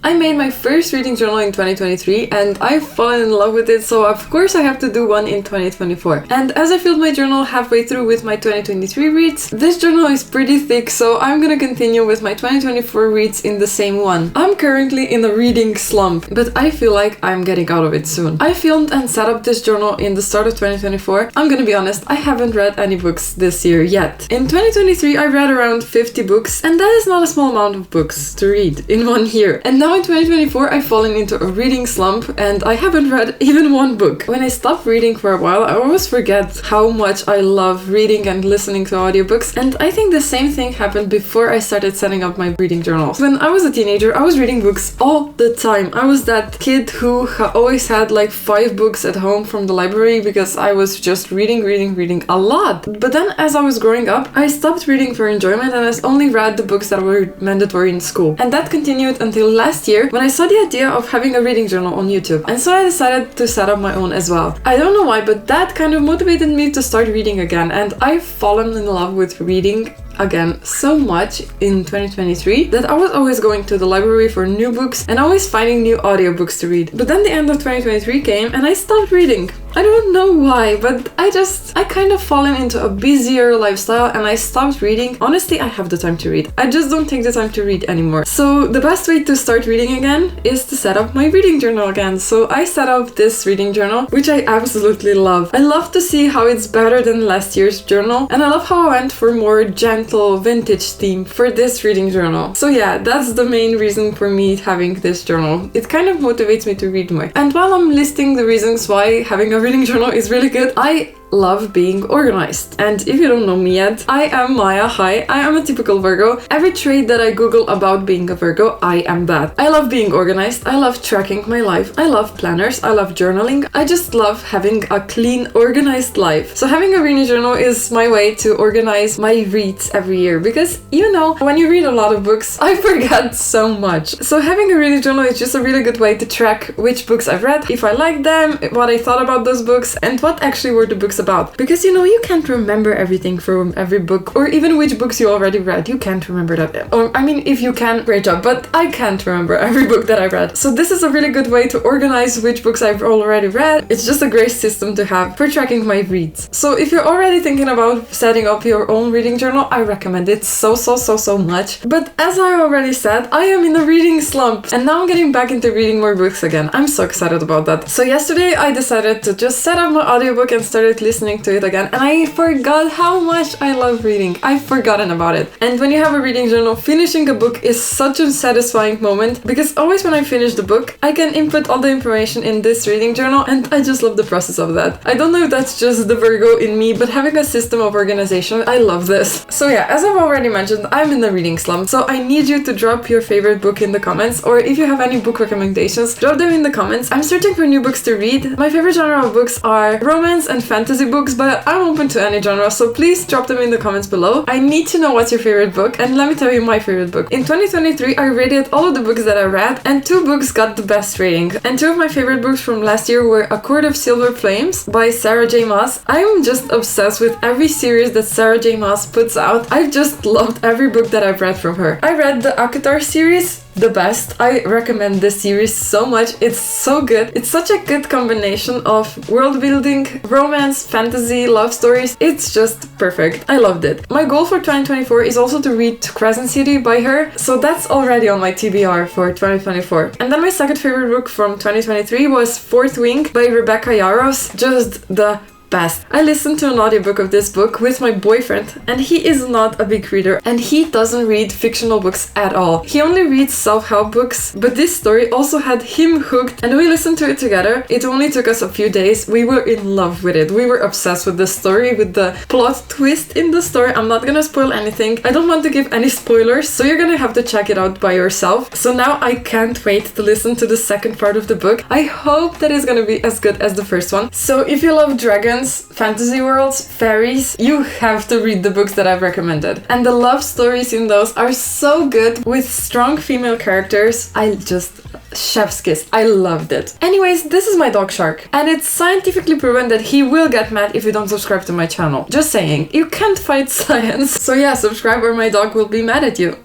I made my first reading journal in 2023 and I've fallen in love with it, so of course I have to do one in 2024. And as I filled my journal halfway through with my 2023 reads, this journal is pretty thick, so I'm gonna continue with my 2024 reads in the same one. I'm currently in a reading slump, but I feel like I'm getting out of it soon. I filmed and set up this journal in the start of 2024. I'm gonna be honest, I haven't read any books this year yet. In 2023 I read around 50 books, and that is not a small amount of books to read in 1 year. And now in 2024 I've fallen into a reading slump and I haven't read even one book. When I stop reading for a while, I always forget how much I love reading and listening to audiobooks, and I think the same thing happened before I started setting up my reading journals. When I was a teenager, I was reading books all the time. I was that kid who always had like 5 books at home from the library because I was just reading a lot. But then as I was growing up, I stopped reading for enjoyment and I only read the books that were mandatory in school. And that continued until last year when I saw the idea of having a reading journal on YouTube. And so I decided to set up my own as well. I don't know why, but that kind of motivated me to start reading again, and I've fallen in love with reading again so much in 2023 that I was always going to the library for new books and always finding new audiobooks to read. But then the end of 2023 came and I stopped reading. I don't know why, but I kind of fallen into a busier lifestyle and I stopped reading. Honestly, I have the time to read. I just don't take the time to read anymore. So the best way to start reading again is to set up my reading journal again. So I set up this reading journal, which I absolutely love. I love to see how it's better than last year's journal, and I love how I went for more gentle vintage theme for this reading journal. So yeah, that's the main reason for me having this journal. It kind of motivates me to read more. And while I'm listing the reasons why having a reading journal is really good, I love being organized. And if you don't know me yet, I am Maya. Hi, I am a typical Virgo. Every trait that I Google about being a Virgo, I am that. I love being organized. I love tracking my life. I love planners. I love journaling. I just love having a clean, organized life. So having a reading journal is my way to organize my reads every year, because you know, when you read a lot of books, I forget so much. So having a reading journal is just a really good way to track which books I've read, if I like them, what I thought about those books, and what actually were the books about. Because you know, you can't remember everything from every book, or even which books you already read. You can't remember that. Or I mean, if you can, great job, but I can't remember every book that I read. So this is a really good way to organize which books I've already read. It's just a great system to have for tracking my reads. So if you're already thinking about setting up your own reading journal, I recommend it so much. But as I already said, I am in a reading slump and now I'm getting back into reading more books again. I'm so excited about that. So yesterday I decided to just set up my audiobook and started listening to it again, and I forgot how much I love reading. I've forgotten about it. And when you have a reading journal, finishing a book is such a satisfying moment, because always when I finish the book, I can input all the information in this reading journal, and I just love the process of that. I don't know if that's just the Virgo in me, but having a system of organization, I love this. So yeah, as I've already mentioned, I'm in the reading slump, so I need you to drop your favorite book in the comments, or if you have any book recommendations, drop them in the comments. I'm searching for new books to read. My favorite genre of books are romance and fantasy books, but I'm open to any genre, so please drop them in the comments below. I need to know what's your favorite book, and let me tell you my favorite book. In 2023, I rated all of the books that I read, and 2 books got the best rating. And 2 of my favorite books from last year were A Court of Silver Flames by Sarah J. Maas. I'm just obsessed with every series that Sarah J. Maas puts out. I've just loved every book that I've read from her. I read the Akatar series, the best. I recommend this series so much. It's so good. It's such a good combination of world building, romance, fantasy, love stories. It's just perfect. I loved it. My goal for 2024 is also to read Crescent City by her, so that's already on my TBR for 2024. And then my second favorite book from 2023 was Fourth Wing by Rebecca Yarros. Just the best. I listened to an audiobook of this book with my boyfriend, and he is not a big reader, and he doesn't read fictional books at all. He only reads self-help books, but this story also had him hooked, and we listened to it together. It only took us a few days. We were in love with it. We were obsessed with the story, with the plot twist in the story. I'm not gonna spoil anything. I don't want to give any spoilers, so you're gonna have to check it out by yourself. So now I can't wait to listen to the second part of the book. I hope that it's gonna be as good as the first one. So if you love dragons, fantasy worlds, fairies, you have to read the books that I've recommended. And the love stories in those are so good, with strong female characters. Chef's kiss. I loved it. Anyways, this is my dog Shark, and it's scientifically proven that he will get mad if you don't subscribe to my channel. Just saying, you can't fight science. So yeah, subscribe or my dog will be mad at you.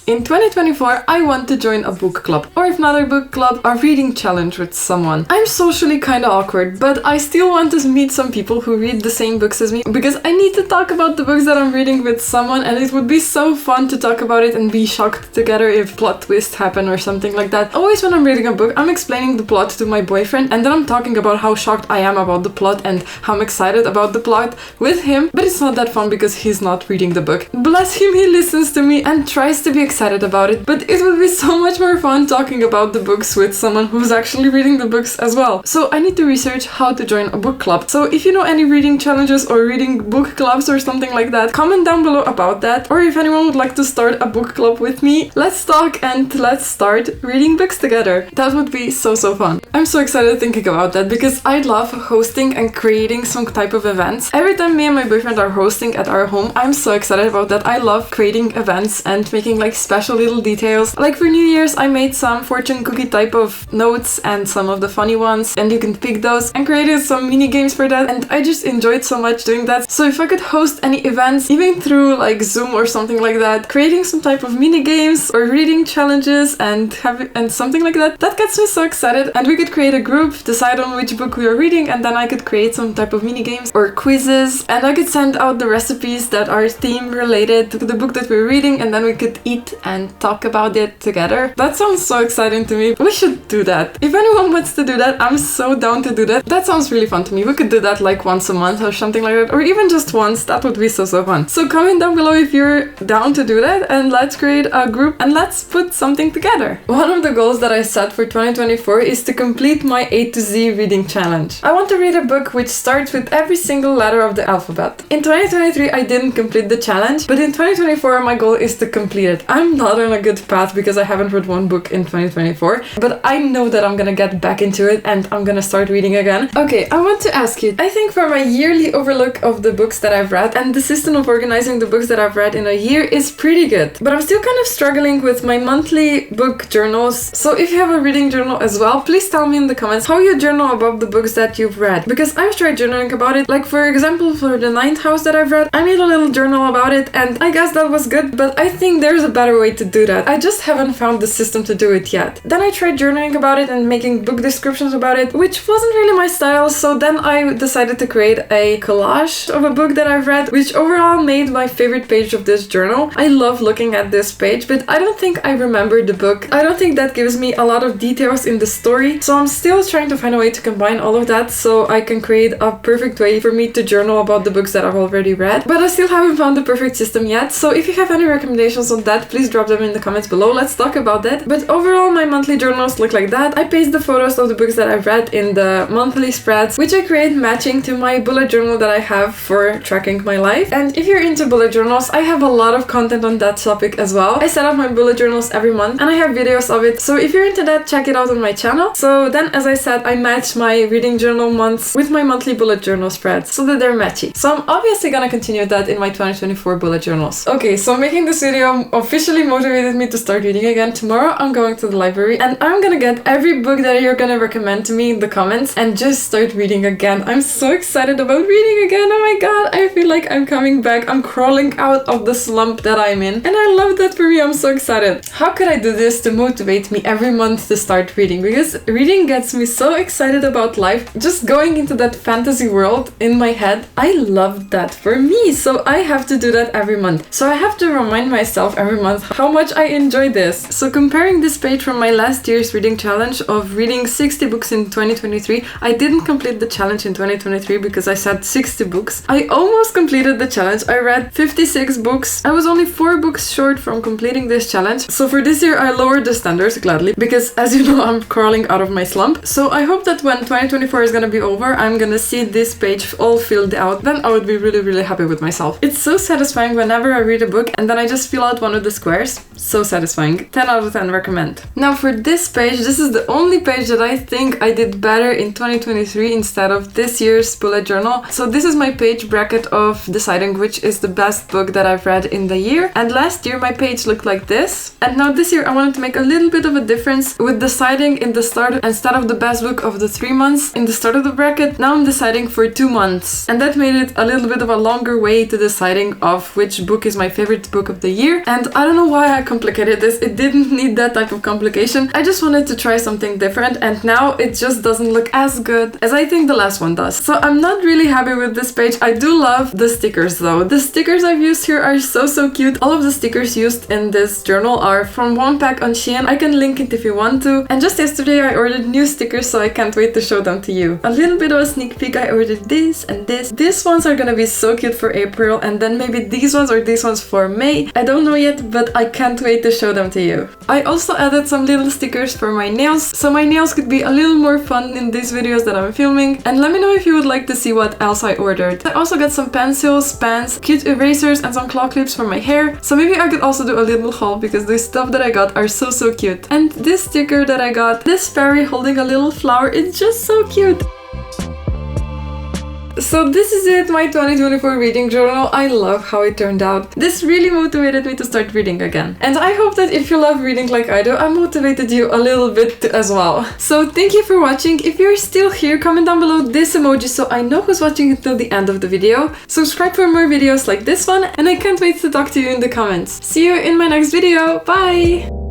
In 2024, I want to join a book club, or if not a book club, a reading challenge with someone. I'm socially kinda awkward, but I still want to meet some people who read the same books as me, because I need to talk about the books that I'm reading with someone, and it would be so fun to talk about it and be shocked together if plot twists happen or something like that. Always when I'm reading a book, I'm explaining the plot to my boyfriend, and then I'm talking about how shocked I am about the plot and how I'm excited about the plot with him, but it's not that fun because he's not reading the book. Bless him, he listens to me and tries to be excited about it, but it would be so much more fun talking about the books with someone who's actually reading the books as well. So I need to research how to join a book club. So if you know any reading challenges or reading book clubs or something like that, comment down below about that. Or if anyone would like to start a book club with me, let's talk and let's start reading books together. That would be so fun. I'm so excited thinking about that because I love hosting and creating some type of events. Every time me and my boyfriend are hosting at our home, I'm so excited about that. I love creating events and making like special little details. Like for New Year's, I made some fortune cookie type of notes and some of the funny ones, and you can pick those, and created some mini games for that, and I just enjoyed so much doing that. So if I could host any events, even through like Zoom or something like that, creating some type of mini games or reading challenges and something like that, that gets me so excited. And we could create a group, decide on which book we are reading, and then I could create some type of mini games or quizzes, and I could send out the recipes that are theme related to the book that we're reading, and then we could eat and talk about it together. That sounds so exciting to me. We should do that. If anyone wants to do that, I'm so down to do that. That sounds really fun to me. We could do that like once a month or something like that, or even just once. That would be so fun. So comment down below if you're down to do that, and let's create a group and let's put something together. One of the goals that I set for 2024 is to complete my A to Z reading challenge. I want to read a book which starts with every single letter of the alphabet. In 2023, I didn't complete the challenge, but in 2024, my goal is to complete it. I'm not on a good path because I haven't read one book in 2024, but I know that I'm gonna get back into it and I'm gonna start reading again. Okay, I want to ask you, I think for my yearly overlook of the books that I've read and the system of organizing the books that I've read in a year is pretty good, but I'm still kind of struggling with my monthly book journals. So if you have a reading journal as well, please tell me in the comments how you journal about the books that you've read, because I've tried journaling about it. Like for example, for The Ninth House that I've read, I made a little journal about it, and I guess that was good, but I think there's a better way to do that. I just haven't found the system to do it yet. Then I tried journaling about it and making book descriptions about it, which wasn't really my style, so then I decided to create a collage of a book that I've read, which overall made my favorite page of this journal. I love looking at this page, but I don't think I remember the book. I don't think that gives me a lot of details in the story, so I'm still trying to find a way to combine all of that so I can create a perfect way for me to journal about the books that I've already read. But I still haven't found the perfect system yet, so if you have any recommendations on that, please drop them in the comments below. Let's talk about that. But overall, my monthly journals look like that. I paste the photos of the books that I've read in the monthly spreads, which I create matching to my bullet journal that I have for tracking my life. And if you're into bullet journals, I have a lot of content on that topic as well. I set up my bullet journals every month and I have videos of it, so if you're into that, check it out on my channel. So then, as I said, I match my reading journal months with my monthly bullet journal spreads so that they're matchy. So I'm obviously gonna continue that in my 2024 bullet journals. Okay, so making this video officially motivated me to start reading again. Tomorrow I'm going to the library and I'm gonna get every book that you're gonna recommend to me in the comments and just start reading again. I'm so excited about reading again. Oh my god, I feel like I'm coming back. I'm crawling out of the slump that I'm in, and I love that for me. I'm so excited. How could I do this to motivate me every month to start reading? Because reading gets me so excited about life. Just going into that fantasy world in my head, I love that for me. So I have to do that every month. So I have to remind myself every month how much I enjoy this. So comparing this page from my last year's reading challenge of reading 60 books in 2023, I didn't complete the challenge in 2023 because I said 60 books. I almost completed the challenge. I read 56 books. I was only 4 books short from completing this challenge. So for this year, I lowered the standards gladly because, as you know, I'm crawling out of my slump. So I hope that when 2024 is gonna be over, I'm gonna see this page all filled out. Then I would be really happy with myself. It's so satisfying whenever I read a book and then I just fill out one of the squares. So satisfying. 10 out of 10 recommend. Now for this page, this is the only page that I think I did better in 2023 instead of this year's bullet journal. So this is my page bracket of deciding which is the best book that I've read in the year. And last year my page looked like this. And now this year I wanted to make a little bit of a difference with deciding in the start, instead of the best book of the 3 months in the start of the bracket, now I'm deciding for 2 months. And that made it a little bit of a longer way to deciding of which book is my favorite book of the year. And I don't don't know why I complicated this. It didn't need that type of complication. I just wanted to try something different, and now it just doesn't look as good as I think the last one does. So I'm not really happy with this page. I do love the stickers though. The stickers I've used here are so cute. All of the stickers used in this journal are from one pack on Shein. I can link it if you want to. And just yesterday I ordered new stickers, so I can't wait to show them to you. A little bit of a sneak peek, I ordered this and this. These ones are gonna be so cute for April, and then maybe these ones or these ones for May. I don't know yet, but I can't wait to show them to you. I also added some little stickers for my nails, so my nails could be a little more fun in these videos that I'm filming. And let me know if you would like to see what else I ordered. I also got some pencils, pens, cute erasers, and some claw clips for my hair. So maybe I could also do a little haul because the stuff that I got are so cute. And this sticker that I got, this fairy holding a little flower, it's just so cute. So this is it, my 2024 reading journal. I love how it turned out. This really motivated me to start reading again. And I hope that if you love reading like I do, I motivated you a little bit as well. So thank you for watching. If you're still here, comment down below this emoji so I know who's watching until the end of the video. Subscribe for more videos like this one, and I can't wait to talk to you in the comments. See you in my next video. Bye!